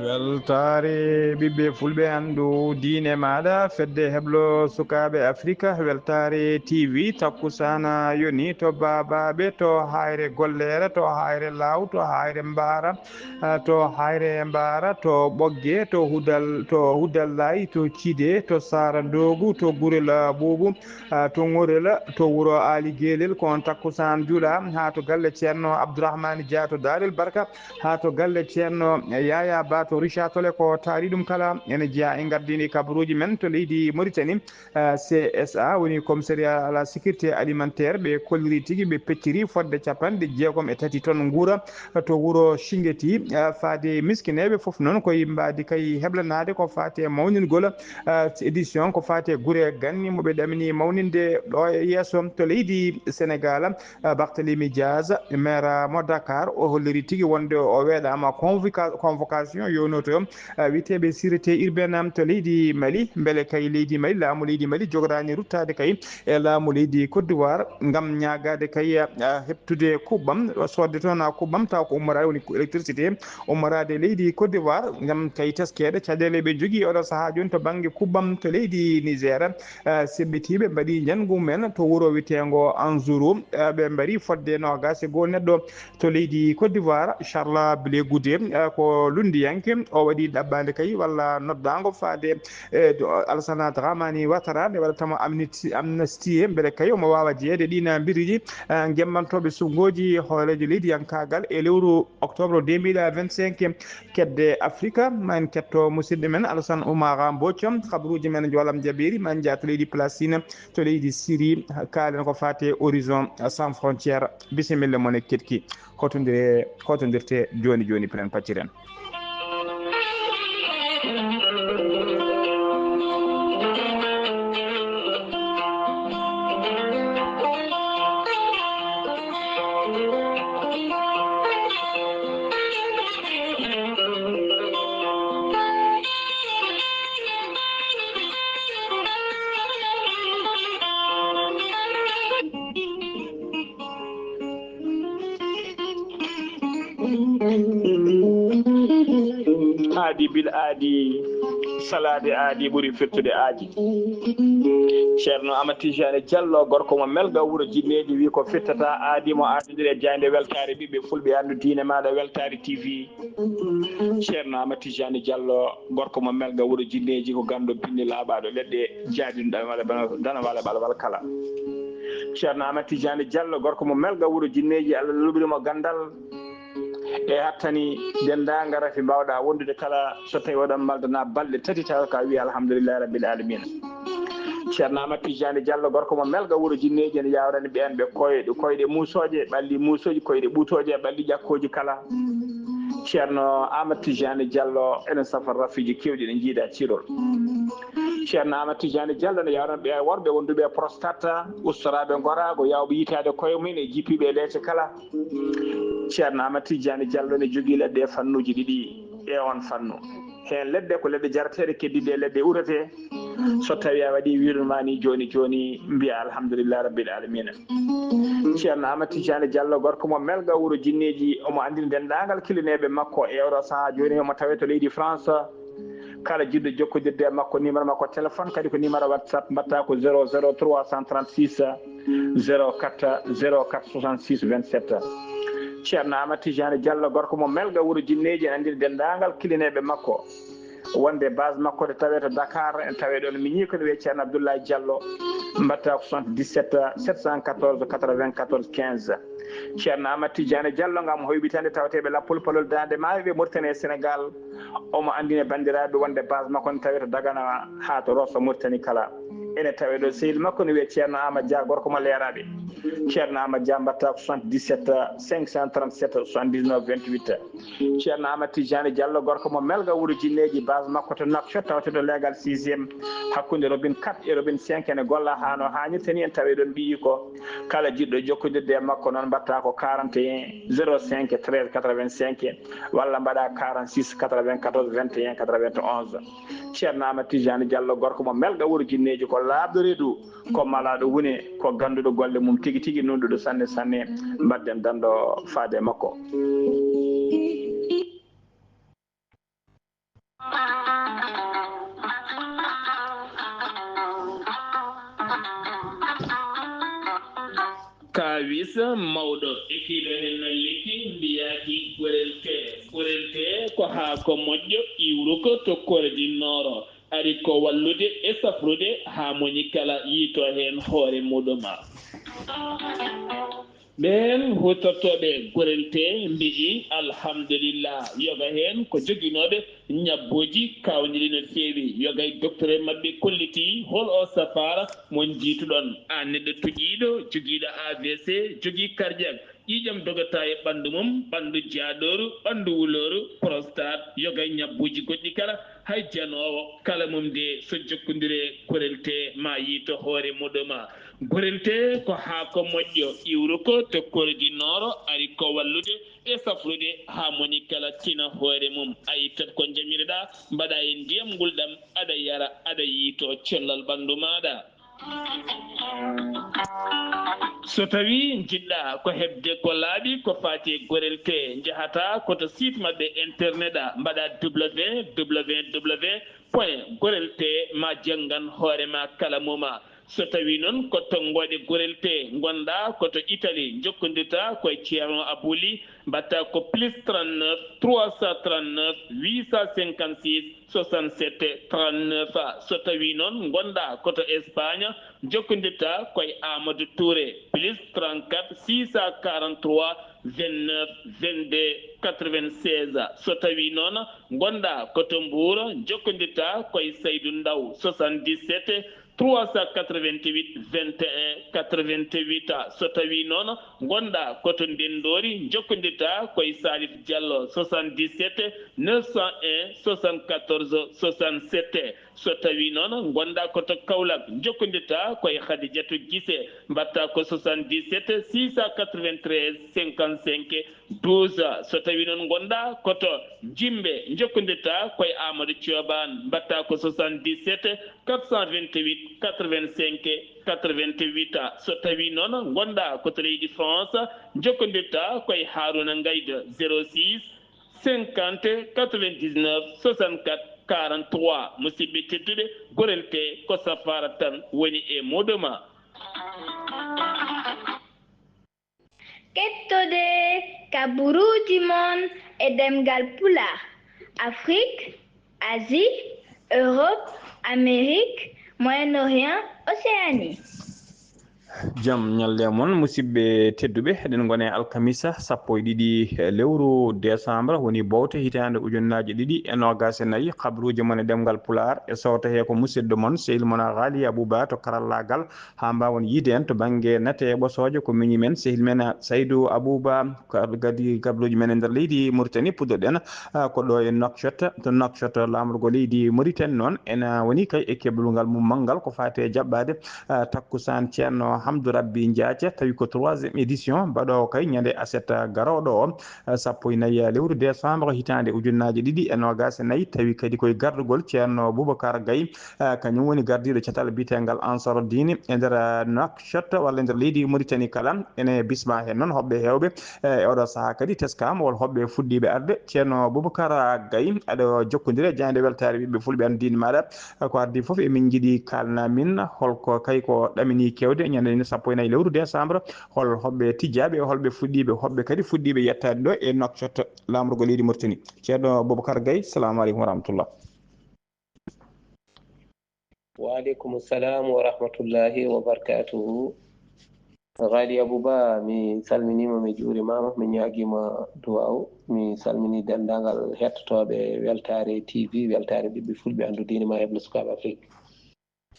weltare ɓiɓɓe fulɓe andu diine maɗa fedde heblo sukaɓe africa weltare tv takkusana yoni to babaɓe to hayre gollere to hayre law to hayre mbara to hayre mbara to ɓoggue to huddal lay to cide to sara dogu to gurel boubou to gorel to wuuro ali guelel kon takkusan juuɗa ha to galle ceerno abdourahmane dia to darel barka ha to galle ceerno yaya ba to Richard Tolle ko taari ɗum kala ene jeeya e gardini kabaruji men to leydi Mauritanie CSA woni commissariat à la sécurité alimentaire ɓe kolliri tigui ɓe pecciri fodde capanɗe jeegom e tati tonnes guura to wuuro Chinguetti faade miskineɓe foof noon koye mbadi kay heblanade ko fate mawningol édition ko fate guure ganni moɓe ɗamini mawninde ɗo e yesso to leydi Sénégal Barthélémy Diaz maire mo Dakar o holliri tigui wonde o weeɗama convocation yonoto witeɓe sûreté urbaine to leydi Mali beele kay leydi Mali laamu leydi Mali jogorani ruttade kay e laamu leydi Côte d'Ivoire gam ñagade kay heptude kuɓɓam sodde toon kuɓɓam taw ko ummorade woni électricité ummorade leydi Côte d'Ivoire gam kay teskede caɗele ɓe jogui oɗo saaha joni to banggue kuɓɓam to leydi Niger sebbitiɓe mbaɗi janggu men to wuuro witego Anzourou ɓe mbari fodde nogas e goho neɗɗo to leydi Côte d'Ivoire Charles Blé Goudé ko lundiyanke o waɗi ɗabbade kay walla noddago faade Alassane Dramane Ouattara nde waɗatamo amnesty beele kay omo wawa jeeyede ɗina biriji gemmantoɓe sungoji hoolejo leydi yankagal e lewru octobre 2025 kedde Afrique ma en ketto musidɗo men Alassane Oumar Mbodj habaruji men jolam jaɓeri ma en jaa to leydi Palestine to leydi Syrie kaalen ko fate horizon sans frontiére bisimilla mon e ketki hotodirte joni joni pren pacciren aadi bil aadi salade aadi ɓuuri firtude aadi ceerno Amadou Tidiane Diallo gorko mo melga wuuro jinneji wi ko fittata aadi mo aadodiri e jayde weltare ɓiɓɓe fulɓe andu diine maɗa weltare TV ceerno Amadou Tidiane Diallo gorko mo melga wuuro jinneji ko gando binni laaɓaɗo leɗɗe jaadinoɗa dana wala ɓalwal kala ceerno Amadou Tidiane Diallo gorko mo melga wuuro jinneji Allah luɓirimo gandal e hattani dendagal rafi mbawɗa wondude kala so tawi oɗon maldana balɗe tati taw ka wiya alhamdulillahi rabbil alamina ceerno Amadou Tidiane Diallo gorko mo melga wuuro jinneji ene yawrani ɓen ɓe koyɗe musoje ɓalli musoji koyɗe ɓuutoje ɓalli ƴakkoji kala ceerno Amadou Tidiane Diallo enen safar rafiji kewɗi ɗe jiiɗa cirol ceerno Amadou Tidiane Diallo ne yawrani ɓe worɓe wonduɓe prostate ustoraɓe gorago yawɓe yitade koye mumen e jippiɓe leece kala ceerno Amadou Tidiane Diallo ne jogui leɗɗe fannuji ɗiɗi e on fannu hen leɗɗe ko leɗɗe jarateɗe keddiɗe leɗɗe urete so tawi a waɗi wirmani joni mbiya alhamdulillah rabbil alamina ceerno Amadou Tidiane Diallo gorko mo melga wuuro jinneji omo andini dendagal kilineɓe makko e oɗo saaha joni omo tawe to leydi France kala jiɗɗo jokkodirde e makko numéro makko téléphone kadi ko numéro WhatsApp mbatta ko 00 336 04 66 27 ceerno Amadou Tidiane Diallo gorko mo melga wuuro jinneji en andini dendagal kilineɓe makko wonde base makko de tawe to Dakar en tawe ɗon mi ñii ko ne wiye ceerno Abdoulaye Diallo mbatta ko 77 714 94 15 ceerno Amadou Tidiane Diallo gam hoybitande tawateɓe lappol palol dande maayo ɓe Mauritanie e Sénégal omo andine bandiraɓe wonde base makko ne tawe to Dagana ha to Rosso Mauritanie kala ene tawe ɗo sehil makko ne wiye ceerno Amadou Dia gorko mo leeraɓe ceerno Amadou Dia mbatta ko 77 537 79 28 ceerno Amadou Tidiane Diallo gorko mo melga wuuro jinneji base makko to Nouakchott tawateɗo légal 6e hakkude robine 4 e robine 5 ene golla hano hannirta ni en tawi ɗon mbiyi ko kala jiɗɗo jokkodirde e makko noon mbatta ko 41 05 13 85 walla mbaɗa 46 80 94 21 91 ceerno Amadou Tidiane Diallo gorko mo melga wuro jinneji ko laabɗo reedu ko malaɗo wune ko ganduɗo golle mum tigui tigui nunduɗo sanne sanne mbadden dando faade makko. Kawisa mawɗo ekiɗo hen lekki mbiyaki gorelte ko haako moƴƴo iwruko to kordinnoro ari ko wallude e safrude ha moni kala yiito hen hoore muɗuma ɓen hutortoɓe gorelte mbii alhamdulillah yoga hen ko joguinoɓe ñabboji kawdiri no feewi yoga e docteur en mabɓe kolliti hol o safara mon jiituɗon an neɗɗo tuƴiɗo joguiɗo AVC jogui cardiaque ƴiƴam dogata e ɓandu mum ɓandu jaaɗoru ɓandu wuloru prostate yoga e ñabbuji goɗɗi kala hay janowo kala mum de so jokkodire gorelte ma yiito hoore muɗuma gorelte ko haako moƴƴo iwruko to kordinnoro ari ko wallude e safrude ha moni kala tina hoore mum a yittat ko jamireɗa mbaɗa e ndiyam ngulɗam aɗa yara aɗa yiito cellal ɓandu maɗa so tawi jiɗɗa ko hebde ko laaɓi ko fati gorelte jahata koto site mabɓe internet a mbaɗa www.gorelte ma janggan hoorema kala muma so tawi noon ko tongoɗe gorelte gonɗa koto Italie jokkodirta koye ceerno Abouli mbatta ko plus 39 339 856 67 39 so tawi noon gonɗa koto Espagne jokkodirta koye Amadou Touré plus 34 643 29 22 96 so tawi noon gonɗa koto Mbour jokkodirta koye Saydou Ndaw 77 388 21 88 so tawi noon gonɗa koto Ndendori jokkodirta koye Salif Diallo 77 901 74 67 so tawi noon gonɗa koto Kaolack jokkodirta koye Khadidiatou Guissé mbatta ko 77 693 55 12 so tawi noon gonɗa koto Jimbe jokkodirta koye Amadou Thioban mbatta ko 77 428 85 88 so tawi noon gonɗa koto leydi France jokkodirta koye Harouna Gaïde 06 50 99 64 43 musidɓe tedduɓe gorelte ko safara tan woni e muɗuma kettode kaburuji mon e demgal pulaar Afrique Asie Europe Amérique Moyen-Orient Océanie jaam ñalle moon musidɓe tedduɓe eɗen gone alkamisa 12 lewru décembre woni bowte hitande ujunnaje 2024 kabruji mon e demgal pular e sowta he ko musidɗo moon sehil moon Ghali Abouba to karallagal ha mbawon yiide en to banggue nate ɓosojo ko miñi men sehil men Saydou Abouba kadi kabruji men e nder leydi Mauritanie pudɗoɗen ko ɗo e Nouakchott to Nouakchott lamrugo leydi Mauritanie noon ena woni kay e keblungal mum manggal ko fate jaɓɓade takkusan ceerno Hamdou Rabbi Ndiathia tawi ko 3e édition mbaɗo kay ñande aset garoɗo o 14 lewru décembre hitande ujunnaje 2024 tawi kadi koye gardugol ceerno Boubacar Gaye kañum woni gardiɗo catal bitegal Ansaroudine e nder Nouakchott walla e nder leydi Mauritanie kala ene bisma hen noon hoɓɓe hewɓe e oɗo saaha kadi teskama wol hoɓɓe fuɗɗiɓe arde ceerno Boubacar Gaye aɗa jokkodire jande weltare ɓiɓɓe fulɓe andini maɗa ko ardi foof emin jiiɗi kalna min holko kay ko ɗamini kewde ñande 14 lewru décembre hol hoɓɓe tijjaɓe e holɓe fuɗɗiɓe hoɓɓe kadi fuɗɗiɓe yettade ɗo e Nouakchott lamrugo leydi Mauritanie ceerno Boubacar Gaye salamu aleykum wa rahmatullah. wa aleykum salam wa rahmatullahi wa barakatuhu. Ghali Abouba mi salminima mi juurimama mi ñaguima duwaw mi salmini dendagal hettotoɓe weltare TV weltare ɓiɓɓe fulɓe andudini ma heble sukaɓe Afrique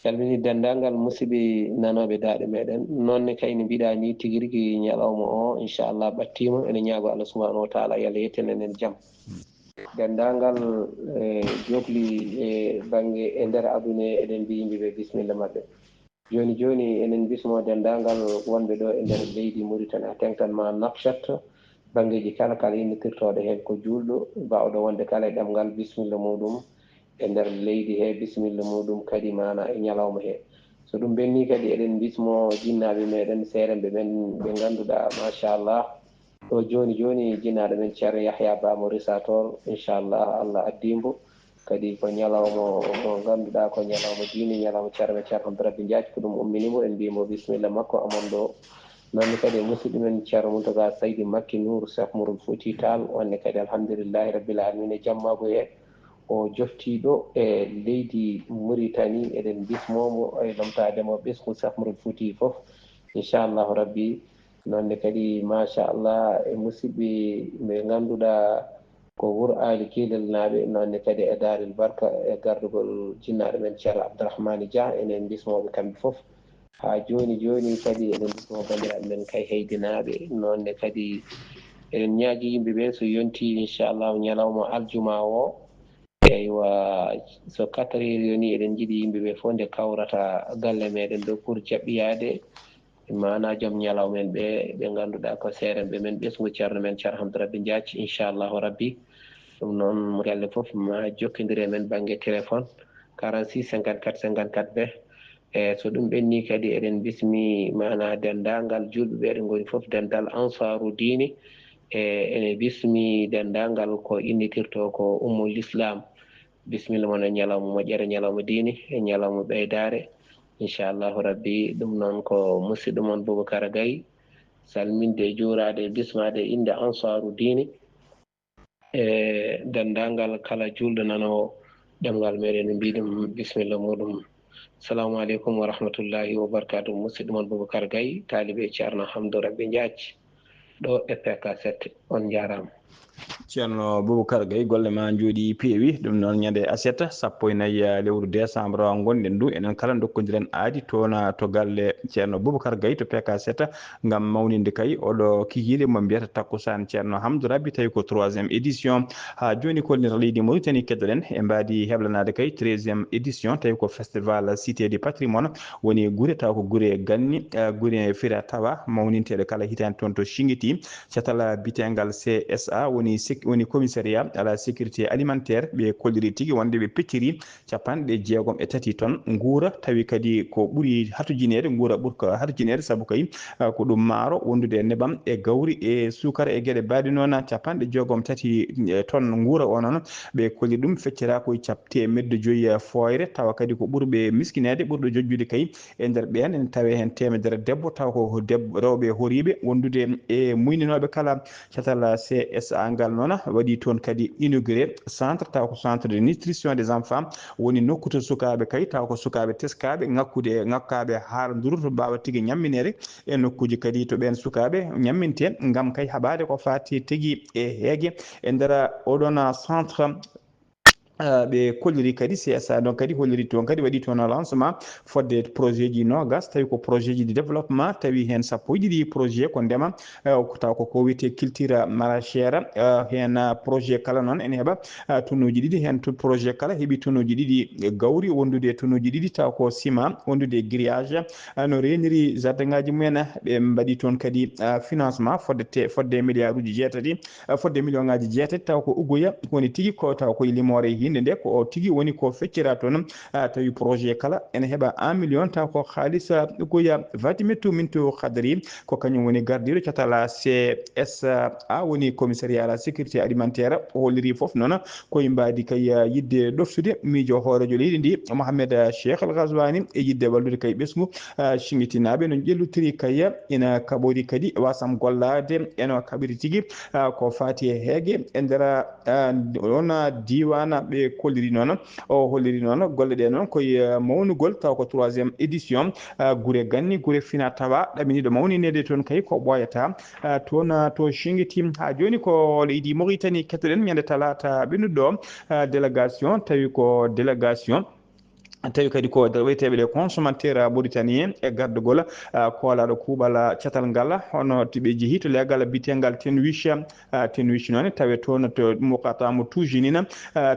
salmini dendagal musidɓe nanoɓe daaɗe meɗen nonne kayni mbiɗa ni tigui rigui ñalawma o inchallah ɓattima ene ñaago Allah subahanahu wa taala yo Allah yetten enen jaam dendagal jofli e banggue e nder aduna eɗen mbi yimɓeɓe bisimilla mabɓe joni joni enen bismo dendagal wonɓe ɗo e nder leydi Mauritanie a tengtan ma Nouakchott bangeji kala kala innitirtoɗo heen ko julɗo mbawɗo wonde kala e ɗemngal bisimilla muɗum e nder leydi he bisimilla muɗum kadi mana e ñalawma he so ɗum ɓenni kadi eɗen bismo jinnaɓe meɗen seerenɓe men ɓe ngannduɗaa machallah ɗo joni joni jinnaɗo men ceerno Yahya Bamo Rissator inchallah Allah addimbo kadi ko ñalawma mo ngannduɗaa ko ñalawma diine ñalawma ceerno Hamdou Rabby Diathie ko ɗum umminimo en mbimo bisimilla makko amon ɗo noonne kadi e musidɗo men ceerno Mountaga Saydi Makki Nour Cheikh Mouroul Fouti Tall wonne kadi alhamdulillahi rabbil alamina jammago he o joftiɗo e leydi Mauritanie eɗen bismomo e lomtademo ɓesgu Cheikh Mouroul Fouti foof inchallahu rabbi noonne kadi machallah e musidɓe ɓe ngannduɗaa ko wuuro Ali Kilel naaɓe noonne kadi e Daril Barka e gardugol jinnaɗo men ceerno Abdourahmane Dia enen bismoɓe kamɓe fof ha joni joni kadi eɗen bismo bandiraɓe men kay heydinaɓe noonne kadi eɗen ñaaji yimɓeɓe so yonti inchallahu ñalawma aljuma o eywa so 4 heures yoni eɗen jiiɗi yimɓeɓe fof nde kawrata galle meɗen ɗo pour jaɓɓiyade mana joom ñalawmen ɓe ngannduɗaa ko seerenɓe men ɓesgu ceerno men ceerno Hamdou Rabby Diathie inchallahu rabbi ɗum noon galle fof ma jokkidiri men banggue téléphone 46 54 54 20 e so ɗum ɓenni kadi eɗen bismi mana dendagal julɓe ɓe ɗe goni fof dendal ansaru dine ene bismi dendagal ko innitirto ko ummul islam bisimilla moon e ñalawma moƴƴere ñalawma dine e ñalawma ɓeydare inchallahu rabbi ɗum noon ko musidɗo moon Boubacara Gaye salminde e juurade e bismade inde ansaru dine e dendagal kala julɗo nanowo ɗemgal meɗen no mbiɗum bisimilla muɗum. Assalamu aleykum wa rahmatullahi wa barakatuh. Musidɗo moon Boubacara Gaye taalibe ceerno Hamdou Rabby Diathie ɗo e PK7 on jarama. ceerno Boubacara Gaye golle ma jooɗi peewi ɗum noon ñande aset 14 lewru décembre gonɗen du enen kala dokkodiren aadi toona to galle ceerno Boubacara Gaye to PK7 ngam mawninde kay oɗo kikiɗe mo mbiyata takkusan ceerno Hamdou Rabby tawi ko 3e édition ha joni kolnira leydi Mauritanie keddoɗen e mbadi heblanade kay 13e édition tawi ko festival cité du patrimoine woni guure taw ko guure ganni guure fira tawa mawninteɗe kala hitande toon to Chinguitti catala bitengal CSA woni commissariat à la sécurité alimentaire ɓe kolliri tigui wonde ɓe pecciri 63 tonnes guura tawi kadi ko ɓuuri hatujinede guura ɓuuri ko hatujinede saabu kay ko ɗum maaro wondude e nebam e gawri e sukara e gueɗe baɗi noon 63 tonnes guura o noon ɓe kolli ɗum feccira koye 105 foyre tawa kadi ko ɓuurɓe miskinede ɓurɗo jojjude kay e nder ɓen ene tawe hen temedere debbo taw ko debbo rewɓe horiɓe wondude e muyninoɓe kala catal CSA ngal noon waɗi toon kadi inauguré centre taw ko centre de nutrition des enfants woni nokku to sukaɓe kay taw ko sukaɓe teskaɓe ngakkaɓe haalduru to mbawa tigui ñamminede e nokkuji kadi to ɓen sukaɓe ñamminte ngam kay haɓade ko fati tigui e heegue e nder oɗon centre ɓe kolliri kadi CSA donc kadi holliri toon kadi waɗi toon lancement fodde projet ji nogas tawi ko projet ji de développement tawi hen 12 projet ko ndema taw ko wiyete culture maraîchère hen projet kala noon ene heeɓa tonnuji ɗiɗi hen projet kala heeɓi tonnuji ɗiɗi gawri wondude e tonnuji ɗiɗi taw ko ciment wondude e grillage no reniri jardin ngaji mumen ɓe mbaɗi toon kadi financement fodde milliard uji 6 fodde million ngaji 6 taw ko ugoya woni tigui ko taw koye limore hinde nde ko o tigui woni ko feccira toon tawi projet kala ene heeɓa 1 million taw ko haalisa ugoya 20 mintu kadri ko kañum woni gardiɗo catala CSA woni commissariat à la sécurité alimentaire o holliri foof noon koye mbadi kay yidde ɗoftude miijo hoorejo leydi ndi Mohamed Cheikh Al Ghazouani e yidde wallude kay ɓesgu Chinguitti naaɓe no ƴellutiri kay ina kaɓori kadi wasam gollade eno kaɓiri tigui ko fati e heegue e nder on diwana ɓe kolliri noon o holliri noon golle ɗe noon koye mawnugol taw ko 3e édition guure ganni guure fina tawa ɗaminiɗo mawninede toon kay ko ɓoyata toon to Chinguitti ha joni ko leydi Mauritanie kettoɗen ñande talata ɓennuɗo délégation tawi ko délégation tawi kadi ko wiyteɓe ɗe consommateur mauritanien e gardugol koolaɗo kuuɓal catal ngal hono to ɓe jeehi to leggal bitengal tenwich noon tawe toon to mukatamo tujinina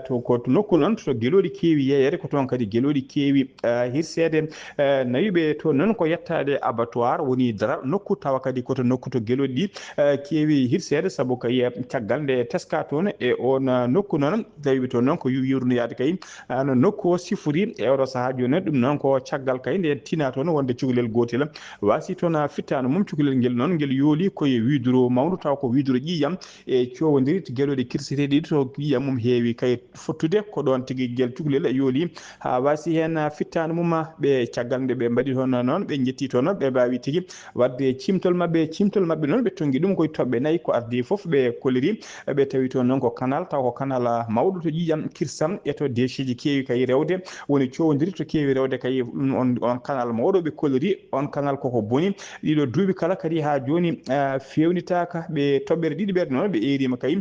to ko to nokku noon to gueloɗi keewi yeyere ko toon kadi gueloɗi keewi hirsede nawiɓe to noon ko yettade abattoir woni dara nokku tawa kadi koto nokku to gueloɗi ɗi keewi hirsede saabu kay caggal nde teska toon e on nokku noon tawiɓe toon noon ko yiwruniyade kay no nokku o sifori oɗo saaha joni ɗum noon ko caggal kay nde tina toon wonde cukalel gotel wasi toon fittano mum cukalel ngel noon ngel yooli koye widuro mawdu taw ko widuro ƴiƴam e cowodiri to gueɗoɗe kirseteɗi to ƴiƴam mum heewi kay fottude ko ɗon tigui guel cukalel yooli ha wasi hen fittano mum ɓe caggal nde ɓe mbaɗi toon noon ɓe jetti toon ɓe mbawi tigui wadde cimtol mabɓe noon ɓe tonggui ɗum koye toɓɓe nayyi ko ardi foof ɓe koliri ɓe tawi toon noon ko canal taw ko canal mawɗo to ƴiƴam kirsam e to déchets keewi kay rewde woni cowodiri to keewi rewde kay on canal mawɗo ɓe kolori on canal koko boni ɗiɗo duuɓi kala kadi ha joni fewnitaka ɓe toɓɓere ɗiɗi ɓerde noon ɓe erima kay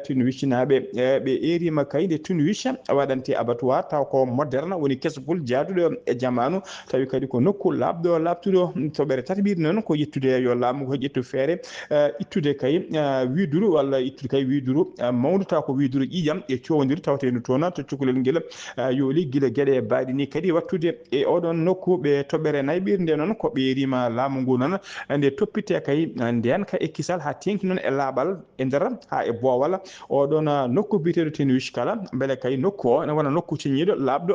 Tunwich naɓe ɓe erima kay nde Tunwich waɗante abattoir taw ko moderne woni kesgol jaaduɗo e jamanu tawi kadi ko nokku labɗo labtuɗo toɓɓere tati ɓiɗi noon ko yettude yo laamu ko ƴettu feere ittude kay widuru walla ittude kay widuru mawdu taw ko widuru ƴiƴam e cowodiri tawteno toon to cukalel ngel yooli guila gueɗe mbaɗi ni kadi wattude e oɗon nokku ɓe toɓɓere nayyi ɓirde noon ko ɓeerima laamu ngu noon nde toppite kay nden ka ekkisal ha tengti noon e laaɓal e nder ha e boowal oɗon nokku biteɗo Tunwich kala beele kay nokku o ene wona nokku ceñiɗo labɗo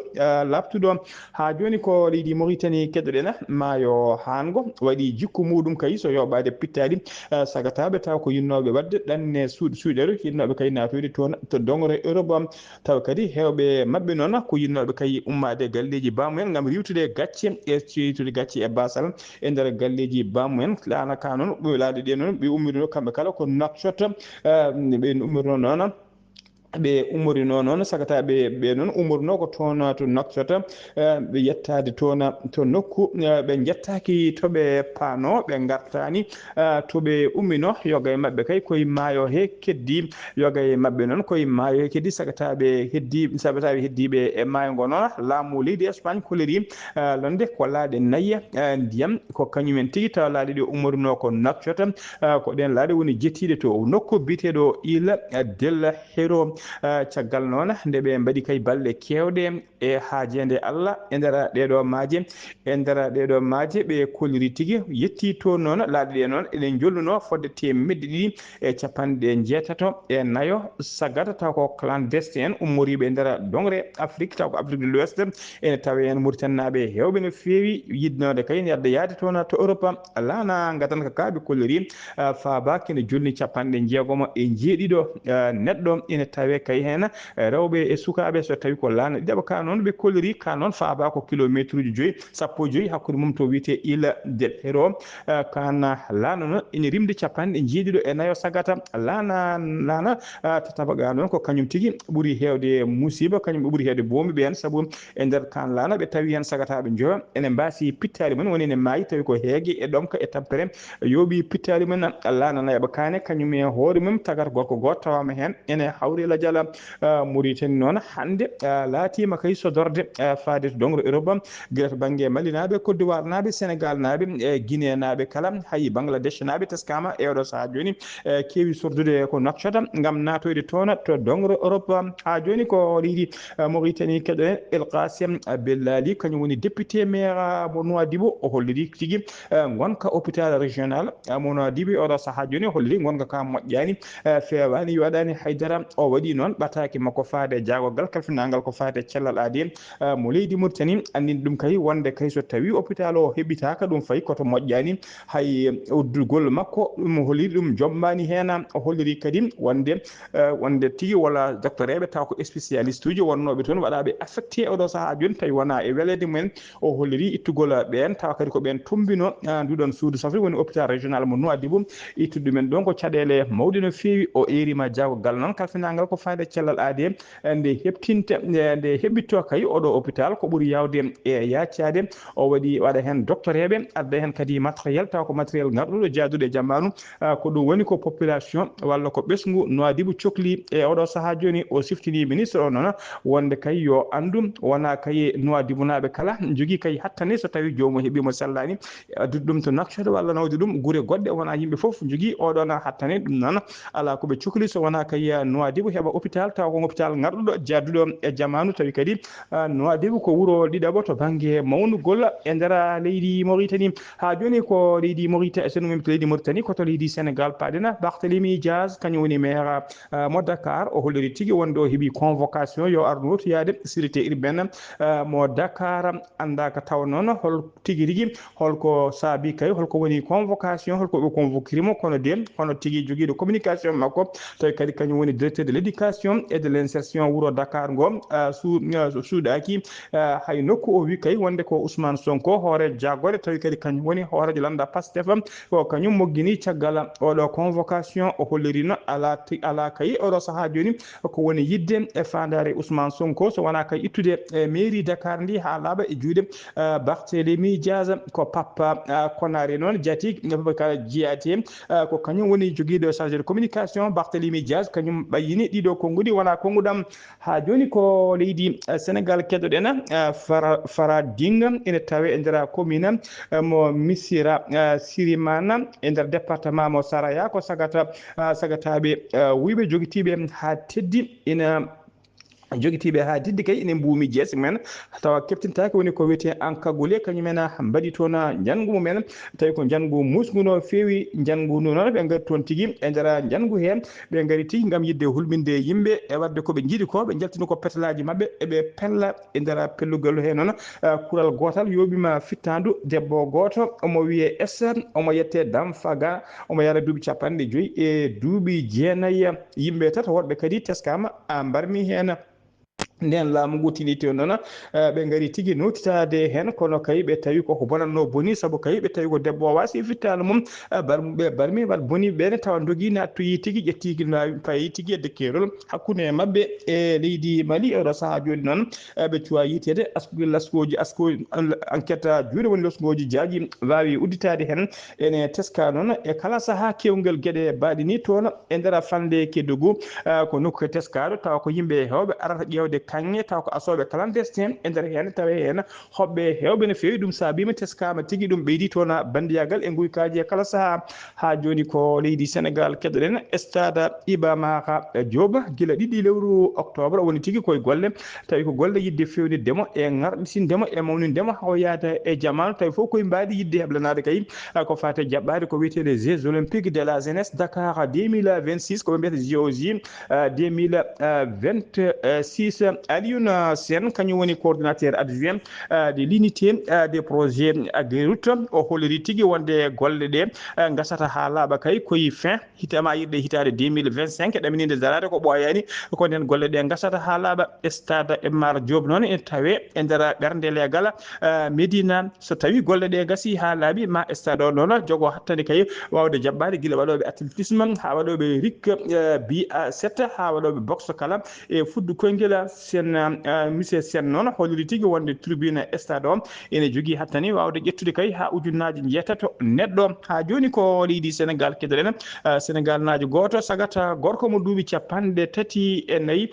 labtuɗo ha joni ko leydi Mauritanie keɗoɗen maayo hango waɗi jikku muɗum kay so yoɓade pittadi sagataɓe taw ko yinnoɓe wadde ɗanne suuɗere yinnoɓe kay natude toon to dongre Europe taw kadi hewɓe mabɓe noon ko yinnoɓe kay ummade galleji bamumen gam riwtude gacce e ceytude gacce e basal e nder galleji bamumen lana ka noon laaɗe ɗe noon ɓe ummorino kamɓe kala ko Nouakchott ɓe ummorino noon ɓe umorino noon sagataɓe ɓe noon umorno ko toon to Nouakchott ɓe yettade toon to nokku ɓe jettaki toɓe paano ɓe gartani toɓe ummino yoga e mabɓe kay koye maayo he keddi yoga e mabɓe noon koye maayo he keddi sagataɓe heddiɓe e maayo ngo noon laamu leydi Espagne koleri londe ko laaɗe nayyi ndiyam ko kañumen tigui tawa laaɗe ɗe umorino ko Nouakchott ko ɗen laaɗe woni jettiɗe to nokku biteɗo Île del Hierro caggal noon nde ɓe mbaɗi kay balɗe kewɗe e haajede Allah e nder ɗeɗo maaje ɓe koliri tigui yetti toon noon laaɗe ɗe noon eɗen jolluno fodde temedde ɗiɗi e capanɗe jeetato e nayo sagata taw ko clandestin en ummoriɓe e nder dongre Afrique taw ko Afrique de l'Ouest ene tawe hen Mauritanie naɓe hewɓe no fewi yidnode kay yadde yaade toon to Europe lana gadan ko kaɓe koliri faabaki ne jolni capanɗe jeegom e jeeɗiɗo neɗɗo ene tawe kay hen rewɓe e sukaɓe so tawi ko laana ɗiɗaɓa ka noon ɓe kolori ka noon faaba ko kilométre uji 5 sappo e 5 hakkude mum to wiyete Île del Hierro kana laana noon ene rimde capanɗe jeeɗiɗo e nayo sagata laana tatabaga noon ko kañum tigui ɓuuri hewde musiba kañum ɓuuri hewde bomi ɓe hen saabu e nder kan laana ɓe tawi hen sagataɓe jowa ene mbasi pittade mumen woni ene maayi tawi ko heegue e ɗomka e tampere yooɓi pittade mumen laana nayaɓa kane kañum e hoore mum tagata gorko goto tawama hen ene hawri jala Mauritanie noon hande laatima kay sodorde faade to dongre Europe guila to banggue Mali naɓe Côte d'Ivoire naɓe Sénégal naɓe e Guinée naɓe kala hay Bangladesh naɓe teskama e oɗo saaha joni keewi sordude ko Nouakchott gam natoyde toon to dongre Europe ha joni ko leydi Mauritanie keɗoen El Kassim Bellali kañum woni député maire mo Nouadhibou o holliri tigui gonka hôpital régional mo Nouadhibou oɗo saaha joni holliri gonka ka moƴƴani fewani waɗani haydara o waɗi noon ɓataki makko faade jaagogal kalfinagal ko faade cellal aadi mo leydi Mauritanie andini ɗum kay wonde kay so tawi hôpital o heɓitaka ɗum fayi koto moƴƴani hay uddugol makko ɗum holliri ɗum jombani hen o holliri kadi wonde tigui walla docteur eɓe taw ko spécialiste uji wonnoɓe toon waɗaɓe affecté oɗo saaha joni tawi wona e welede mumen o holliri ittugol ɓen tawa kadi ko ɓen tumbino nduɗon suudu safri woni hôpital régional mo Nouadhibou ittude ɗumen ɗon ko caɗele mawɗe no fewi o erima jaagogal noon kalfinagal ko fayda cellal aadi nde heptinte nde heɓitto kay oɗo hôpital ko ɓuri yawde e yaccade o waɗa hen doctoreɓe adda hen kadi matériel taw ko matériel garɗuɗo jaaduɗo e jammanu ko ɗum woni ko population walla ko ɓesgu Nouadhibou cohli e oɗo saaha joni o siftini ministre o noon wonde kay yo andu wona kay Nouadhibou naɓe kala jogui kay hattane so tawi jomum heeɓimo sellani addude ɗum to Nouakchott walla nawde ɗum guure goɗɗe wona yimɓe foof jogui oɗon hattane ɗum noon ala koɓe cohli so wona kay Nouadhibou heeɓa hôpital taw ko hôpital garɗuɗo jaaduɗo e jamanu tawi kadi Nouadhibou ko wuuro ɗiɗaɓo to banggue mawnugol e nder leydi Mauritanie ha joni ko leydi Mauritanie so ɗum leydi Mauritanie koto leydi Sénégal paɗena Barthélémy Dias kañum woni maire mo Dakar o holliri tigui wonde o heeɓi convocation yo ardu to yaade sécurité urbaine mo Dakar anda ko taw noon hol tigui rigui holko saabi kay holko woni convocation holko ɓe convoquirimo kono de hono tigui joguiɗo communication makko tawi kadi kañum woni directeur de l'éducation et de l'insertion wuuro Dakar ngo suuɗaki hay nokku o wi kay wonde ko Ousmane Sonko hoore jagore tawi kadi kañum woni hoorejo landa Pastef ko kañum moggini caggal oɗo convocation o hollirino ala kay oɗo saaha joni ko woni yidde e fandare Ousmane Sonko so wona kay ittude mairie Dakar ndi ha laaɓa e juuɗe Barthélémy Dias ko Papa Konaré noon jaati kala jiyate ko kañum woni joguiɗo chargé de communication Barthélémy Dias kañum ɓayyini ɗiɗo konngudi wona konngudam ha joni ko leydi Sénégal keddoɗen Farading ene tawe e nder commune mo Missira Sirimana e nder département mo Saraya ko sagataɓe wuyɓe joguitiɓe ha teddi ina joguitiɓe ha didde kay ene mbumi jeese men tawa keptintaki woni ko wiyete enkagulé kañumen mbaɗi toon janngu mumen tawi ko janngu musgu no feewi janngu ndu noon ɓe gari toon tigui e nder janngu hen ɓe gari tigui gam yidde hulminde yimɓe e wadde koɓe jiiɗi ko ɓe jaltini ko petalaji mabɓe eɓe pella e nder pellugal he noon kuural gotal yoɓima fittandu debbo goto omo wiye omo yette Damfaga omo yara duuɓi 50 e duuɓi 9 yimɓe tata woɗɓe kadi teskama mbarmi hen nden laamu ngu tiniti noon ɓe gari tigui notitade hen kono kay ɓe tawi koko bonatno boni saabu kay ɓe tawi ko debbo o wasi fittano mum ɓe barmi wat boni ɓene tawa doogui nattoyi tigui ƴetti payi tigui e dekkerol hakkude mabɓe e leydi Mali oɗo saaha joni noon ɓe cuwa yitede laskoji enquête juuɗe woni lasgoji jaaji wawi udditade hen ene teska noon e kala saaha kewgel gueɗe mbaɗi ni toon e nder fande Kédougou ko nokku teskaɗo tawa ko yimɓe hewɓe arata ƴewde kanŋe taw ko asoɓe clandestin e nder hen tawa hen hoɓɓe hewɓe no fewi ɗum saabima teskama tigui ɗum ɓeydi toon bandiyagal e guykaji e kala saaha ha joni ko leydi Sénégal keddoɗen stade Iba Mar Diop guila 2 lewru octobre woni tigui koye golle tawi ko golle yidde fewnidemo e garɗitindemo e mawnindemo haw yaada e jamanu tawi foof koye mbaɗi yidde heblanade kay ko fate jaɓɓade ko wiyetede Jeux olympiques de la jeunesse Dakar 2026 koɓe mbiyata JOJ 2026 Alioune Sène kañum woni coordinateur adjoint de l'unité des projets agriroute o holliri tigui wonde golle ɗe gasata ha laaɓa kay koye fin hitama yiɗɗe hitade 2025 ɗaminide darade ko ɓoyani ko nden golle ɗe gasata ha laaɓa stade Iba Mar Diop noon ene tawe e nder ɓernde leegal Médina so tawi golle ɗe gasi ha laaɓi ma stade o noon jogo hattande kay wawde jaɓɓade guila waɗoɓe athlétisme ha waɗoɓe RIC BA7 ha waɗoɓe boxe kala e fuddu koyguel sen monsieur Sen noon holliri tigui wonde tribune stade o ene jogui hattani wawde ƴettude kay ha ujunnaje jeetato neɗɗo ha joni ko leydi Sénégal keddoɗen Sénégal najo goto sagata gorko mo duuɓi 34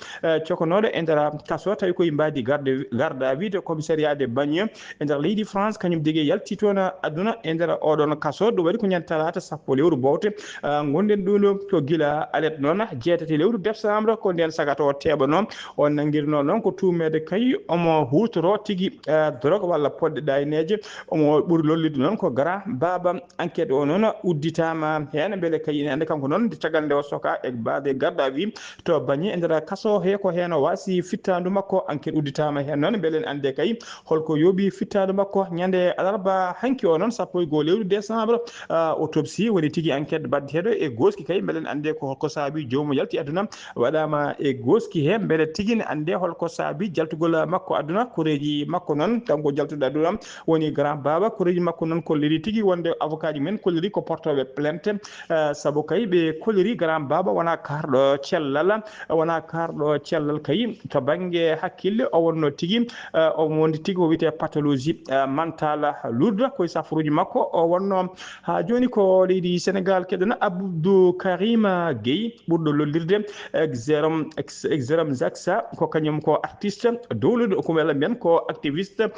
cokonoɗo e nder kaso tawi koye mbadi garde à vue de commissariat de Bagneux e nder leydi France kañum degue yalti toon aduna e nder oɗon kaso ɗum waɗi ko ñande talata 10 lewru bowte gonɗen ɗum ko guila alet noon 6 lewru décembre ko nden sagata o teɓano on nanguirno noon ko tumede kay omo hutoro tigui drogue walla podɗe ɗayneje omo ɓuuri lollude noon ko gara baba enquête o noon udditama hen beele kay ine ande kanko noon caggal nde o soka e bade garde à vue to Bagneux e nder kaso he ko hen o wasi fittadu makko enquête udditama hen noon beele en ande kay holko yooɓi fittadu makko ñande alarba hanki o noon 1 lewru décembre autopsie woni tigui enquête baddeteɗo e goski kay beele en ande ko holko saabi jomum yalti aduna waɗama e goski he beele tigui ne ande holko saabi jaltugol makko aduna koreji makko non kanko jaltude aduna woni grand baba koreji makko non kolliri tigi wonde avocat ji men kolliri ko portoɓe plainte sabu kay ɓe kolliri grand baba wona karɗo cellal wona karɗo cellal kay to banggue hakkille o wonno tigi o wondi tigi ko wiyete pathologie mentale lourde koye safaruji makko o wonno ha joni ko leydi Sénégal keɗona Abdou Karim Gueye ɓurɗo lollirde exerom Zaxa ko kañum ko artiste dowluɗo ko wela mbiyen ko activiste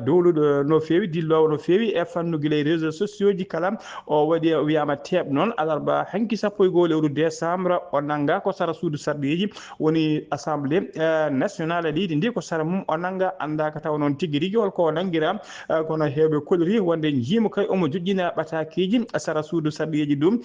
dowluɗo no fewi dillowo no fewi e fannuguila e réseaux sociaux ji kala o waɗi wiyama teeɓ noon alarba hanki 1 lewru décembre o nanga ko sara suudu sarɗeji woni assemblée nationale leydi ndi ko sara mum o nanga andaka taw noon tigui rigui holko nanguira kono hewɓe kolori wonde jiima kay omo joƴƴina ɓatakiji sara suudu sarɗeji ɗum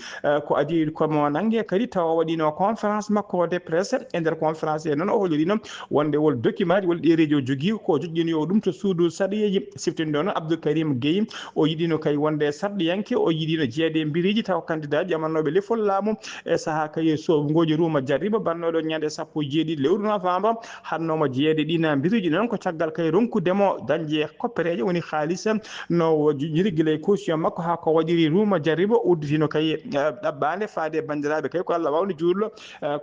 ko adi komo nangue kadi taw o waɗino conférence makko de presse e nder conférence e noon o hollirino wonde wol document wol ɗereji o jogui ko joƴƴinoyo ɗum to suudu sarɗeji siftinde noon Abdou Karim Gueye o yiɗino kay wonde sarɗiyanke o yiɗino jeeyede mbiriji taw candidat ƴamannoɓe lefol laamu e saaha kay sogoji Rouma Diariba bannoɗo ñande 17 lewru novembre hannomo jeeyede ɗina mbiriji noon ko caggal kay ronkudemo dañde koppereje woni haalisa no joƴƴiri guila e caution makko ha ko waɗiri Rouma Diariba udditino kay ɗabbande faade bandiraɓe kay ko Allah wawni juurlo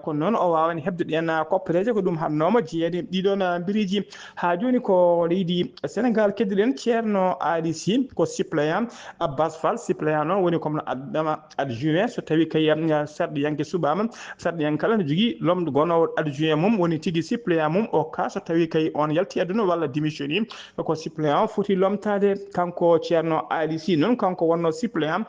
kono noon o wawani hebde ɗen koppereje ko ɗum hannomo jeeyede ɗiɗon mbiriji ha joni ko leydi Sénégal keddiɗen ceerno Ali Sy ko suppléant Abbas Fall suppléant noon woni comme addama adjoint so tawi kay sarɗiyanke suɓama sarɗiyanke kala ne jogui lomɗo gonowo adjoint mum woni tigui suppléant mum o ka so tawi kay on yalti aduna walla démissionni ko suppléant foti lomtade kanko ceerno Ali Sy noon kanko wonno suppléant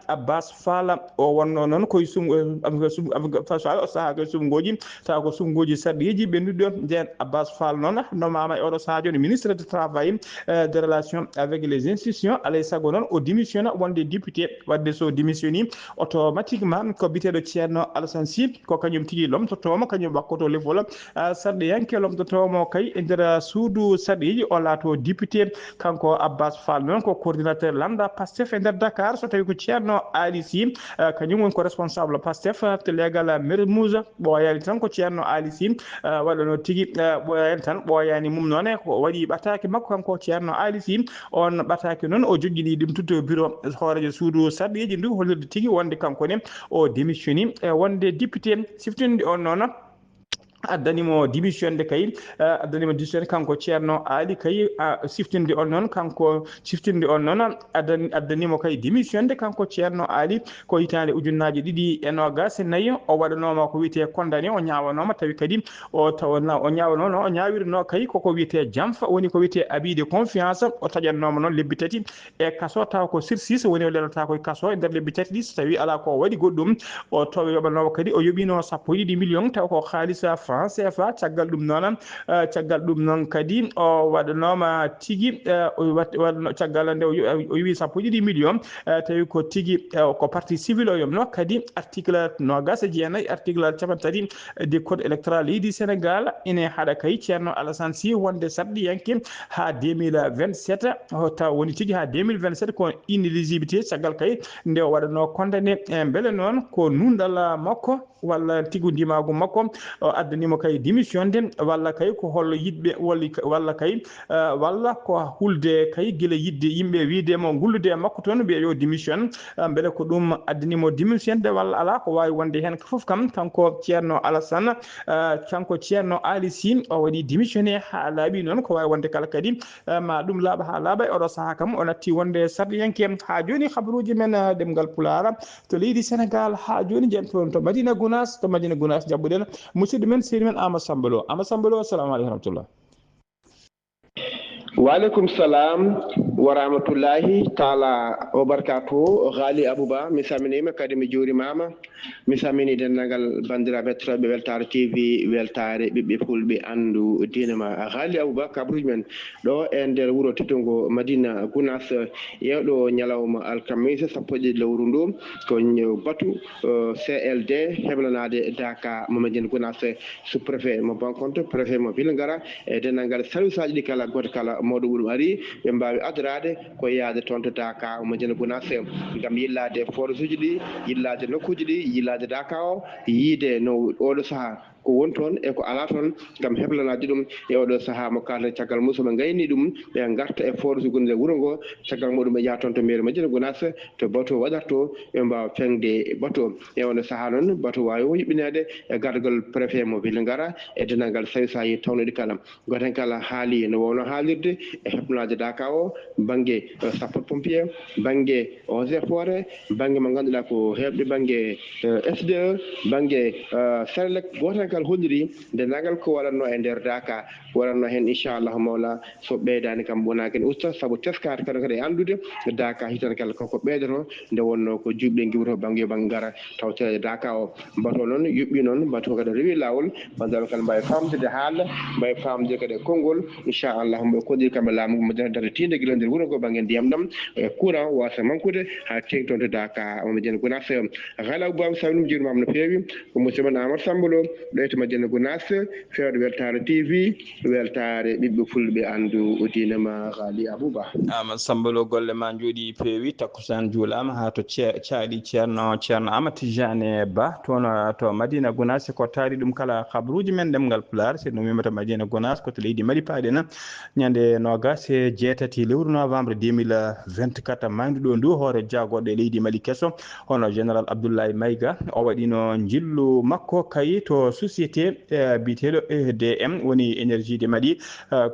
Abbas Fall o wonno noon koye saaha koye sumgoji tawa ko sumgoji sarɗiji ɓennuɗo nden Abbas Fall noon nomama e oɗo saaha joni ministre du travail des relations avec les institutions alay saago noon o démissionna wonde député wadde so démissionni automatiquement ko biteɗo ceerno Alassane Sy ko kañum tigui lomtotomo kañum wakkoto lefol sarɗiyanke lomtotomo kay e nder suudu sarɗiji o laato député kanko Abbas Fall noon ko coordinateur lambda Pastef e nder Dakar so tawi ko ceerno Ali Sy kañum woni ko responsable Pastef to leegal Mermoz ɓooyani tan ko ceerno Ali Sy waɗano tigui ɓooyani tan ɓooyani mum noon ko waɗi ɓataki makko kanko ceerno Ali Sy on ɓataki noon o joƴƴini ɗum tutto bureau hoorejo suudu sarɗiji ndu hollirde tigui wonde kankone o démissionni e wonde député siftinde on noon addanimo démissionde kay addanimo démissionde kanko ceerno Ali kay siftinde on noon kanko siftinde on noon addanimo kay démissionde kanko ceerno Ali ko hitande ujunnaje 2024 o waɗanoma ko wiyete condamné o ñawanoma tawi kadi o ñawanono o ñawirno kay koko wiyete janfa woni ko wiyete abus de confiance o taƴannoma noon lebbi tati e kaso taw ko sursis woni o lelata koye kaso e nder lebbi tati ɗi so tawi ala ko waɗi goɗɗum o tawa yoɓanoma kadi o yoɓino 1 million taw ko haalisa France CFA caggal ɗum noon kadi o waɗanoma tigui waɗno caggal nde o yowi 1 million tawi ko tigui ko partie civil o yomno kadi article 29 article 33 du code électoral leydi Sénégal ine haɗa kay ceerno Alassane Sy wonde sarɗiyanke ha 2027 taw woni tigui ha 2027 ko inéligibilité caggal kay nde o waɗano condamné beele noon ko nundal makko walla tigu ndimagu makko addanimo kay démission de walla kay ko hollo yidɓe walla kay walla ko hulde kay guila yidde yimɓe wiidemo gullude makko toon ɓe yo démission beele ko ɗum addanimo démission de walla ala ko wawi wonde hen foof kam kanko ceerno Alassane kanko ceerno Ali Sy o waɗi démissionné ha laaɓi noon ko wawi wonde kala kadi ma ɗum laaɓa ha laaɓa e oɗo saaha kam o natti wonde sarɗiyanke ha joni habaruji men ɗemgal Pulaar to leydi Sénégal ha joni jen toon to Madina Gounass jabɓuɗen musidɗo men sehdi men Amadou Samba Lo assalamu aleykum rahmatullah. Waaleykum salam wa rahmatullahi taala wa barakatuhu Ghali Abouba mi salminima kadi mi juurimama mi salmini dendagal bandiraɓe hettotoɓe Weltare TV weltare ɓiɓɓe fulɓe andu diine ma Ghali Abouba kabaruji men ɗo e nder wuuro teddungo Madina Gounass yewɗo ñalawma alkamisa 1 lewru ndu ko batu CLD heblanade Daka mo Madina Gounass sous préfet mo Bankonto préfet mo Villingara e dendagal service aji ɗi kala goto kala mawɗo wuuro ari ɓe mbawi adrade ko yaade toon to Daka o Madina Gounass gam yillade forage uji ɗi yillade nokkuji ɗi yillade Daka o yiide no oɗo saaha ko won toon e ko ala toon ngam heblanaade ɗum e oɗo sahaa mo kalata caggal mum soɓe gayni ɗum ɓe garta e force gonɗi e wuro ngo caggal muɗum ɓe yaha toon to mairie Madina Gounass to bateau waɗata ɓe mbawa fengde bateau e oɗo sahaa noon bateau wawi yuɓɓinede e gargol préfet mo ville Ngara e dendagal sa yi tawnuɗi kala goten kala haali no wowno haalirde e heblanaade Daka o banggue sapeur pompier banggue eaux et forêt banggue mo ganduɗa ko heɓde banggue SDE banggue Senelec goten kala holliri dendagal ko waɗatno e nder Daka waɗatno hen inchallahu mawla so ɓeydani kam wona ken usta saabu teskade kadi e andude Daka hitan kala koko ɓeydoto nde wonno ko juɓɓe guiwoto banggue Ngara tawte Daka o bateau noon yuɓɓi noon bateau kadi rewi lawol bandaɓe kala mbawi famdede haala mbawi famde kadi konngol inchallahu mbo kodiri kamɓe laamu Madina data tinde guila nder wuuro ngo banggue ndiyam ɗam e courant wasa manquede ha tengti toon to Daka Madina Gounass haala Aboubama saminum jiɗumama no feewi ko monsieur men Amadou Samba Lo ɗo to Madina Gounass fewde weltare TV weltare ɓiɓɓe fulɓe andu o dinama haali Abouba Amadou Samba Lo golle ma jooɗi peewi takkusan juulama ha to caali ceerno Amadou Tidiane Ba toon to Madina Gounass ko taari ɗum kala habruji men ɗemgal Pulaar so ɗum wimata Madina Gounass ko to leydi Mali paaɗena ñande 27 lewru novembre 2024 mayduɗo ndu hoore jaagoɗo e leydi Mali kesso hono général Abdoulaye Maïga o waɗino jillu makko kayi to société biteɗo EDM woni énergie de Mali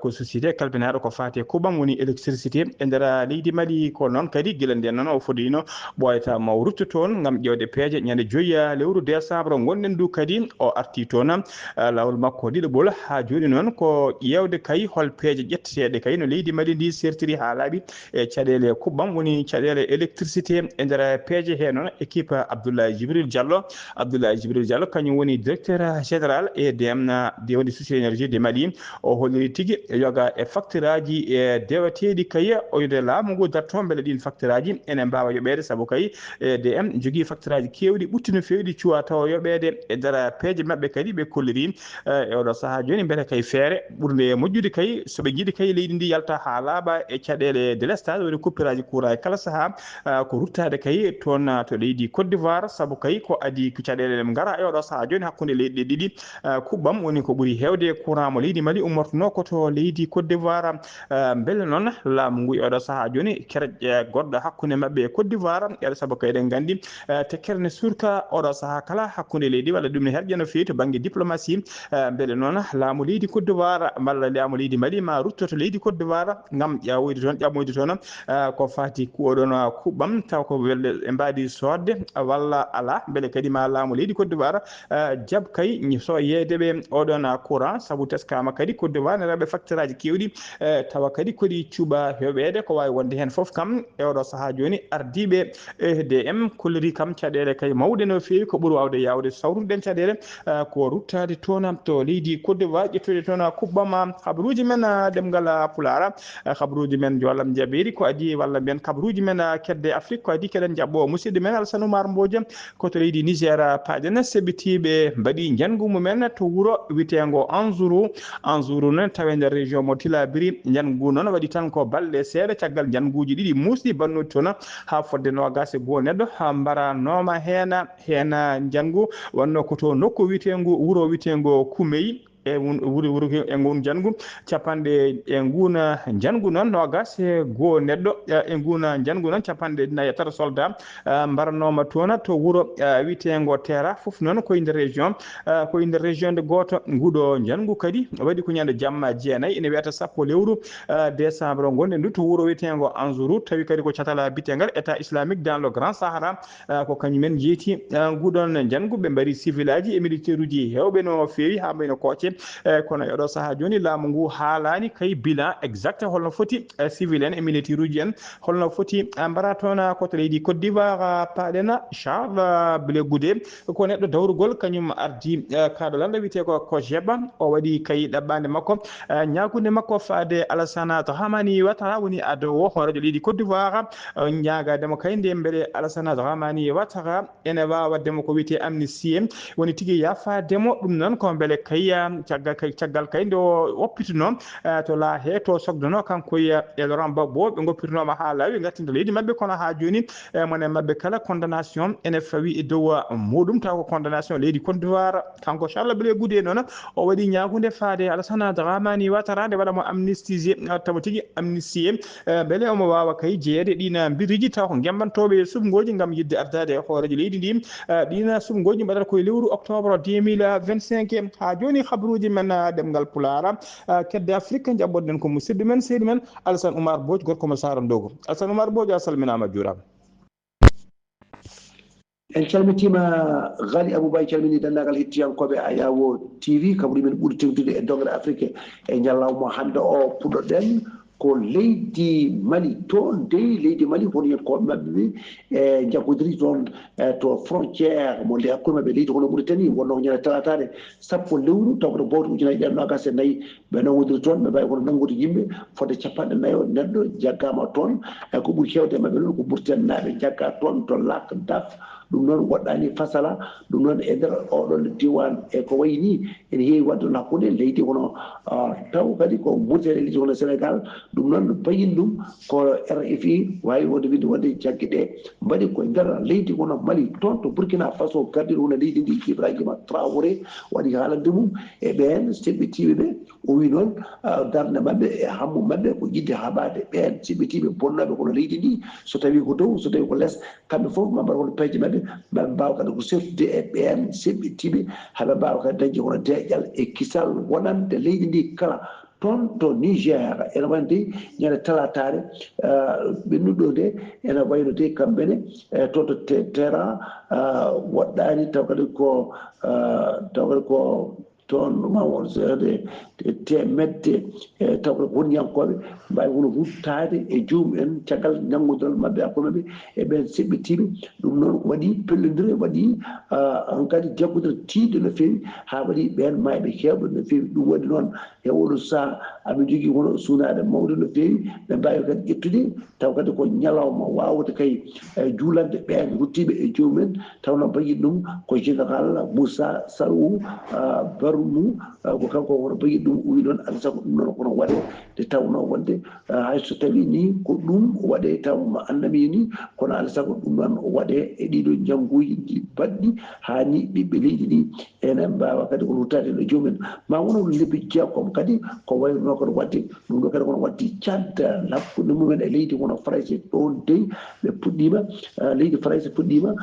ko société kalbinaɗo ko fate kuɓam woni électricité e nder leydi Mali ko noon kadi guila nden noon o fodino ɓoyata mo rutto toon gam ƴewde peeje ñande 5 lewru décembre gonɗen du kadi o arti toon lawol makko ɗiɗaɓol ha joni noon ko ƴewde kayi hol peeje ƴetteteɗe kayi no leydi Mali ndi sertiri ha laaɓi e caɗele kuɓam woni caɗele électricité e nder peeje he noon équipe Abdoulaye Djibril Diallo kañum woni directeur général EDM de woni société énergie de Mali o holliri tigui yoga e facture aji e dewateɗi kayi o yide laamu ngu darto beele ɗin facture aji ene mbawa yoɓede saabu kayi EDM jogui facture aji kewɗi ɓutti no fewi ɗi cuwa taw yoɓede e nder peeje mabɓe kadi ɓe kolliri e oɗo saaha joni beele kay feere ɓurde moƴƴude kay soɓe jiiɗi kay leydi ndi yalta ha laaɓa e caɗele délestage woni coupuraji courant e kala saaha ko ruttade kay toon to leydi Côte d'Ivoire saabu kay ko adi ko caɗele ngara e oɗo saaha joni hakkude leyɗe ɗiɗi kuɓɓam woni ko ɓuuri hewde courant mo leydi Mali ummortono koto leydi Côte d'Ivoire beele noon laamu ngu e oɗo saaha joni kereƴe goɗɗo hakkude mabɓe e Côte d'Ivoire eɗa saabu kay eɗen gandi tekkere ne surka oɗo saaha kala hakkude leydi walla ɗum ne herƴa no fewi to banggue diplomatie beele noon laamu leydi Côte d'Ivoire walla laamu leydi Mali ma ruttoto leydi Côte d'Ivoire gam ƴamoyde toon ko fati oɗon kuɓɓam taw ko welde e mbaɗi sodde walla ala beele kadi ma laamu leydi Côte d'Ivoire jab kay so yeedeɓe oɗon courant saabu teskama kadi Côte d'Ivoire ne reɓe facture aji kewɗi tawa kadi koɗi cuuɓa heɓede ko wawi wonde hen foof kam e oɗo saaha joni ardiɓe EDM kolliri kam caɗele kay mawɗe no fewi ko ɓuuri wawde yawde sawruɗen caɗele ko ruttade toon to leydi Côte d'Ivoire ƴettude toon kuɓɓam habaruji men ɗemgal Pulaar habaruji men jolam jaɓeri ko adi walla mbiyen kabaruji men kedde Afrique ko adi keɗen jaɓɓo musidɗo men Alassane Oumar Mbodj koto leydi Niger paɗen seɓɓitiɓe mbaɗi jangu mumen to wuuro witego Anzourou noon tawe nder région mo Tilaberi jangu noon waɗi tan ko balɗe seeɗa caggal janguji ɗiɗi musɗi bannude toon ha fodde 21 neɗɗo ha mbaranoma hen jangu wonno koto nokku witego wuuro witego Koumey e wuro e ngun jangu capanɗe e nguna jangu noon 21 neɗɗo e nguna jangu noon capanɗe 4 soldat mbaranoma toon to wuuro witego Terra foof noon koye nder région de goto nguɗo jangu kadi waɗi ko ñande jamma jeenayyi ene wiyata 10 lewru décembre gonɗen ndu to wuuro witego Anzourou tawi kadi ko catala bitegal état islamique dans le grand Sahara ko kañumen jeeti nguɗon jangu ɓe mbaɗi civil aji e militaire uji hewɓe no fewi ha mbayno kocce kono eɗo saaha joni laamu ngu haalani kay bilan exact holno foti civil en e militaire uji en holno foti mbara toon koto leydi Côte d'Ivoire paɗena Charles Blé Goudé ko neɗɗo dawrugol kañum ardi kaɗolanɗo wiyeteko ko jeba o waɗi kay ɗaɓɓade makko ñagude makko faade Alassane Dramani Ouattara woni ado o radio leydi Côte d'Ivoire ñagademo kay nde beele Alassane Dramani Ouattara ene wawa waddemo ko wiyete amnistie woni tigui yafademo ɗum noon ko beele kay caggal kay ndo woppitino to la he to sogdono kanko e Laurent Gbagbo ɓe goppitinomo ha laawi gattinde leydi mabɓe kono ha joni mone mabɓe kala condamnation ene fawi e dow muɗum taw ko condamnation leydi Côte d'Ivoire kanko Charles Blé Goudé noon o waɗi ñagude faade Alassane Dramane Ouattara nde waɗamo amnistisé tawa tigui amnistié beele omo wawa kay jeeyede ɗina biriji taw ko gembantoɓe subgoji gam yidde ardade e hooreji leydi ndi ɗina subgoji mbaɗata koye lewru octobre 2025 ha joni habaruji men ɗemgal Pulaar kedde Afrique jabboɗen ko musidɗo men seydi men Alassane Oumar Mbodj gorko mo Saram Dogo. Alassane Oumar Mbodj a salminama juurama. En calmitima Ghali Abouba calmini dendagal hettiyankoɓe Ayawo TV kabaru men ɓuuri tewtude e dongre Afrique e ñallawmo hande o puɗɗoɗen ko leydi Mali toon dey leydi Mali hono yen koɓe mabɓe ɓe e jaggodiri toon to frontiére mo nde hakkude mabɓe leydi hono Mauritanie wonno ñande talatade sappo lewru tawko bawto ujunaji ɗiɗi nogas e nayyi ɓe nawodiri toon ɓe mbawi kono nanngude yimɓe fodde capanɗe nayo neɗɗo jaggama toon ko ɓuuri hewde e mabɓe noon ko Mauritanie jagga toon to Lac Daf ɗum noon woɗɗani fasala ɗum noon e nder oɗon diwan e ko wayi ni ene heewi wadde ɗon hakkude leydi hono taw kadi ko Mauritanie leydi hono Sénégal ɗum noon bayin ɗum ko RFI wawi wonde winde wonde jaggue ɗe mbaɗi koye nder leydi hono Mali toon to Burkina Faso gardiɗo hono leydi ndi Ibrahima Traoré waɗi haalande mum e ɓen seɓɓitiɓe ɓe o wi noon darde mabɓe e hammu mabɓe ko yidde haɓade ɓen seɓɓitiɓe bonnoɓe kono leydi ndi so tawi ko dow so tawi ko less kamɓe foof ma mbaɗa hono peeje mabɓe maɓe mbawa kadi ko seftude e ɓen seɓɓitiɓe haɓe mbawa kadi dañde hono deƴƴal e kisal wonande leydi ndi kala toon to Niger ene wandi ñande talatare ɓennuɗo nde ene wayno de kamɓene toon to terrain woɗɗani taw kadi ko toon ma won seede temedde taw ko wonyankoɓe mbawi wono ruttade e joomum en caggal ñamgodal mabɓe hakkude mabɓe e ɓen seɓɓitiɓe ɗum noon waɗi pellodire waɗi kadi jaggodire tiiɗe no fewi ha waɗi ɓen mayɓe hewɓe no fewi ɗum waɗi noon e oɗo saaha aɓe jogui wono sunade mawde no fewi ɓe mbawi kadi ƴettude taw kadi ko ñalawma wawde kay juulande ɓen ruttiɓe e joomum en tawno bayiɗ ɗum ko général Moussa Sarou Barmou ko kanko wono bayiɗ ɗum wi noon alaa sago ɗum noon kono waɗe nde tawno wonde hayso tawi ni ko ɗum waɗe taw mo annami ni kono alaa sago ɗum noon waɗe e ɗiɗo jannguji ɗi baɗɗi hani ɓiɓɓe leydi ɗi enen mbawa kadi ko ruttade no jomumen ma wono lebbi jeegom kadi ko wayno kono wadde ɗum ɗo kadi kono waddi cadda hakkude mumen e leydi wono France ɗon dey ɓe puɗɗima leydi France puɗɗima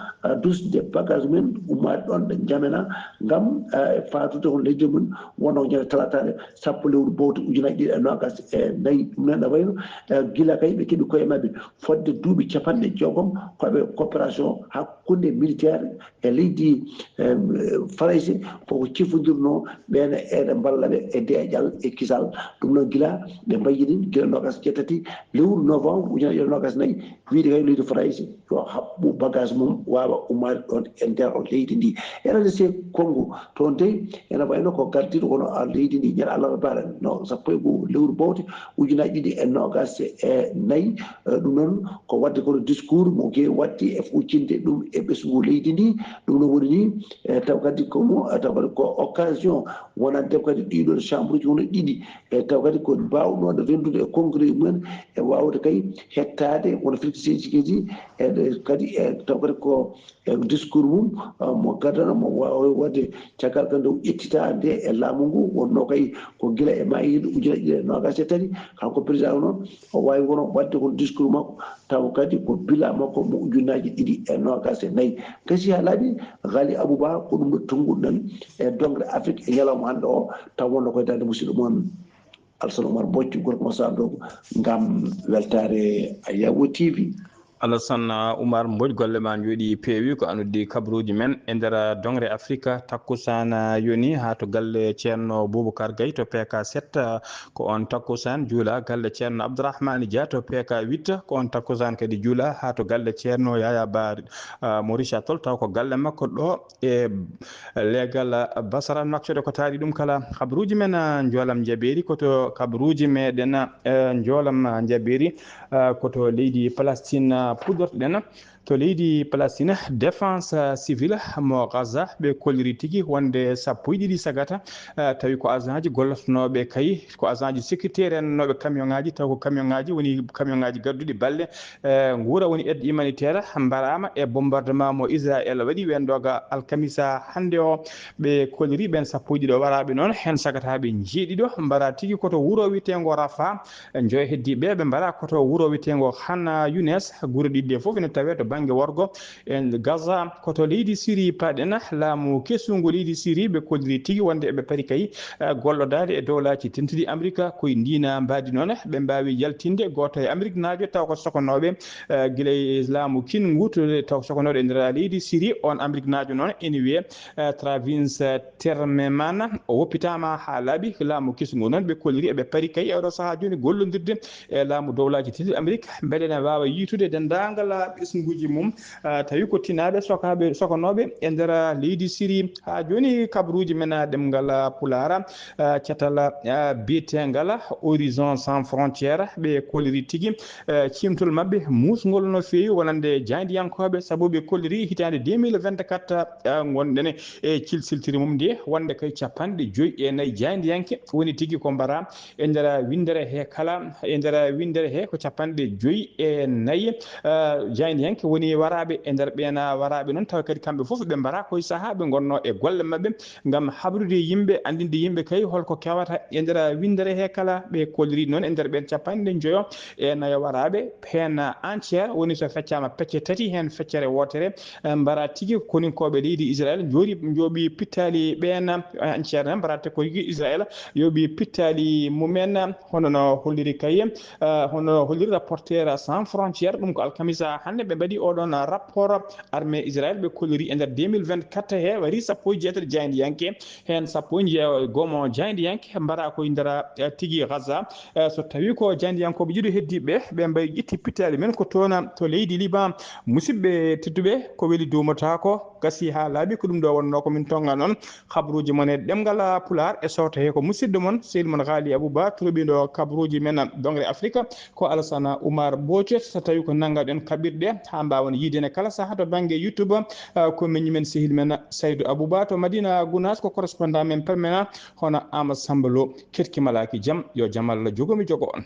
dusde bagage mumen ummade ɗon ɓe jamena ngam fatude hon leydi mum wono ñande talatade sappo lewru bowto ujunaji ɗiɗi e nogas e nayyi ɗum noon ne wayno gila kay ɓe keeɓi koye mabɓe fodde duuɓi capanɗe jeegom koɓe coopération hakkude militaire e leydi France koko cifodirno ɓene eɗe ballaɓe e deƴƴal e kisal ɗum noon gila ɓe mbayiɗin gila nogas jeetati lewru novembre ujunaji ɗiɗi nogas nayyi wiide kay leydi France yo haɓɓu bagage mum wawa ummade ɗon e nder leydi ndi RDC Congo toon dey ene wayno ko gardiɗo kono leydi ndi ñande alarba no sappo e goo lewru bowte ujunaji ɗiɗi e nogas e nayyi ɗum noon ko wadde kono discours mo gewi wadde e fuccinde ɗum e ɓesgu leydi ndi ɗum no woni ni taw kadi komo taw kadi ko occasion wonande kadi ɗiɗon chambre uji hono ɗiɗi e taw kadi ko mbawnoɗo rendude e congrès mumen e wawde kay hettade wono flexiséji keji e kadi e taw kadi ko discours mum mo gadana mo wawa wadde caggal kadi o ƴettitade e laamu ngu wonno kay ko guila e mayirɗe ujunaji ɗiɗi e nogas e tati kanko président noon o wawi wono wadde kono discours makko taw kadi ko bila makko mo ujunaji ɗiɗi e nogas e nayyi gasi ha laaɓi Ghali Abouba ko ɗum ɗo tonguɗen e dongre Afrique e ñalawma hande o taw wonno koye dande musidɗo moon Alassane Oumar Mbodj gorko mo Saram Dogo ngam weltare Ayawo TV. Alassane Oumar Mbodj golle ma jooɗi peewi ko annude kabaruji men e nder dongre Afrique takkusan yoni ha to galle ceerno Boubacar Gaye to PK 7 ko on takkusan juula galle ceerno Abdourahmane Dia to PK 8 ko on takkusan kadi juula ha to galle ceerno Yaya Ba Maurice Tol taw ko galle makko ɗo e legal Basara Nouakchott ko taari ɗum kala kabaruji men joolam jaɓeri koto kabaruji meɗen joolam jaɓeri koto leydi Palestine pudortoɗen to leydi Palestine défense civile mo Gaza ɓe kolliri tigi wonde sappo e ɗiɗi sagata tawi ko agent ji gollotonoɓe kay ko agent ji sécuritaire en noɓe camion ngaji taw ko camion ngaji woni camion ngaji gadduɗi balle guura woni aide humanitaire mbarama e bombardement mo Israël waɗi wendoga alkamisa hande o ɓe kolliri ɓen sappo e ɗiɗi o waraɓe noon hen sagataɓe jeeɗiɗo mbara tigi koto wuuro witego Rafa joyo heddiɓe ɓe mbara koto wuuro witego Khan Younes guure ɗiɗɗe foof ne tawe to banggue worgo en Gaza koto leydi Syrie paɗen laamu kessugo leydi Syrie ɓe kolliri tigi wonde eɓe paari kay gollodade e dowlaji tentuɗi Amérique koye ndina mbadi noon ɓe mbawi yaltinde goto e Amérique naajo taw ko sokonoɓe guilay laamu kingu taw sokonoɗo e nder leydi Syrie on Amérique naajo noon ene wiye Travis Termeman o woppitama ha laaɓi laamu kessugo noon ɓe kolliri eɓe paari kay oɗo saaha joni gollodirde e laamu dowlaji tentuɗi Amérique beele ne wawa yitude dendagal ɓesguji mum tawi ko tinaɓe sokonoɓe e nder leydi Syrie ha joni kabaruji men ɗemgal pulara catal biyetegal Horizon sans frontière ɓe kolliri tigui cimtol mabɓe musgol no fewi wonande jaydiyankoɓe saabu ɓe kolliri hitande 2024 gonɗen e cilsiltiri mum nde wonde kay 54 jaydiyanke woni tigui ko mbara e nder windere he kala e nder windere he ko 54 jaydiyanke woni waraɓe e nder ɓen waraɓe noon tawa kadi kamɓe foof ɓe mbara koye saaha ɓe gonno e golle mabɓe gam habrude yimɓe andinde yimɓe kay holko kewata e nder windere he kala ɓe kolliri noon e nder ɓen 50 e nayo waraɓe hen entiére woni so feccama pecce tati hen feccere wotere mbara tigui koninkoɓe leydi Israël jooɓi pittali ɓen entiére mbarate ko Israël yooɓi pittali mumen hono no holliri kay hono holliri rapporteur sans frontière ɗum ko alkamisa hande ɓe mbaɗi oɗon rapport armée Israël ɓe kolliri e nder 2024 he wari sappo e jeetati jaydiyanke hen sappo e jeegomo jaydiyanke mbara koye nder tigui Gaza so tawi ko jaydiyankoɓe jiiɗo heddiɓe ɓe mbayi ƴetti pittali men ko toon to leydi Liban musidɓe tedduɓe ko weeli dumatako gasi ha laaɓi ko ɗum ɗo wonno komin tonga noon kabaruji mon e ɗemgal pular e sowto he ko musidɗo moon sehil moon Ghali Abouba toɓiɗo kabaruji men dongre Afrique ko Alassane Oumar Boce so tawi ko nanggaɗen kaɓirɗe ha mbawan yiidene kala saaha to banggue YouTube ko meññi men sehil men Saydou Abouba to Madina Gounas ko correspondant men permanent hono Amadou Samba Lo ketki malaki jaam yo jaam Allah jogomi jogo on